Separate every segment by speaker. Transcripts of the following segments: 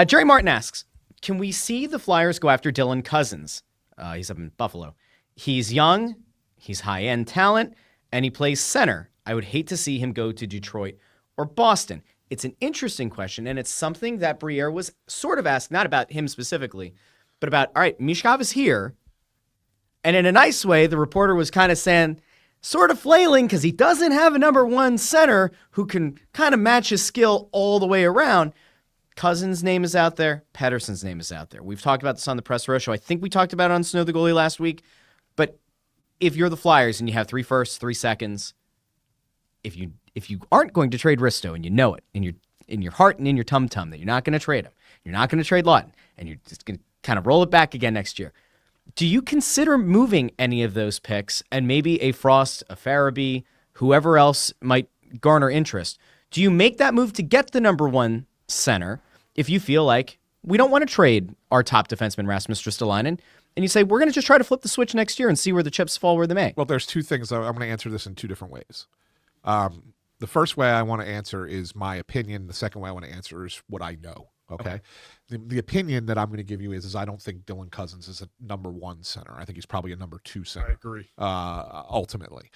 Speaker 1: Jerry Martin asks, can we see the Flyers go after Dylan Cozens? He's up in Buffalo. He's young, he's high-end talent, and he plays center. I would hate to see him go to Detroit or Boston. It's an interesting question, and it's something that Briere was sort of asked, not about him specifically, but about, all right, Mishkov is here. And in a nice way, the reporter was kind of saying, sort of flailing, because he doesn't have a number one center who can kind of match his skill all the way around. Cozens' name is out there. Pettersson's name is out there. We've talked about this on the Press Row Show. I think we talked about it on Snow the Goalie last week. But if you're the Flyers and you have 3 firsts, 3 seconds, if you aren't going to trade Risto and you know it in your heart and in your tum-tum that you're not going to trade him, you're not going to trade Lawton, and you're just going to kind of roll it back again next year, do you consider moving any of those picks and maybe a Frost, a Farabee, whoever else might garner interest? Do you make that move to get the number one center if you feel like we don't want to trade our top defenseman, Rasmus Ristolainen, and you say, we're going to just try to flip the switch next year and see where the chips fall where they may?
Speaker 2: Well, there's two things. I'm going to answer this in two different ways. The first way I want to answer is my opinion. The second way I want to answer is what I know. Okay. The opinion that I'm going to give you is I don't think Dylan Cozens is a number one center. I think he's probably a number two center.
Speaker 3: I agree.
Speaker 2: Ultimately.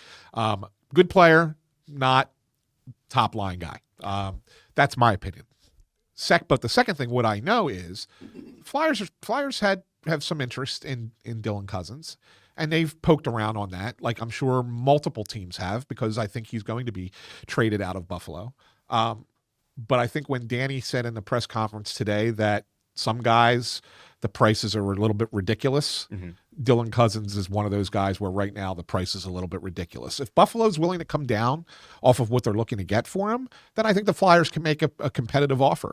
Speaker 2: Good player, not top line guy. That's my opinion. But the second thing, what I know is Flyers have some interest in Dylan Cozens, and they've poked around on that, like I'm sure multiple teams have, because I think he's going to be traded out of Buffalo. But I think when Danny said in the press conference today that some guys, the prices are a little bit ridiculous, Dylan Cozens is one of those guys where right now the price is a little bit ridiculous. If Buffalo's willing to come down off of what they're looking to get for him, then I think the Flyers can make a competitive offer.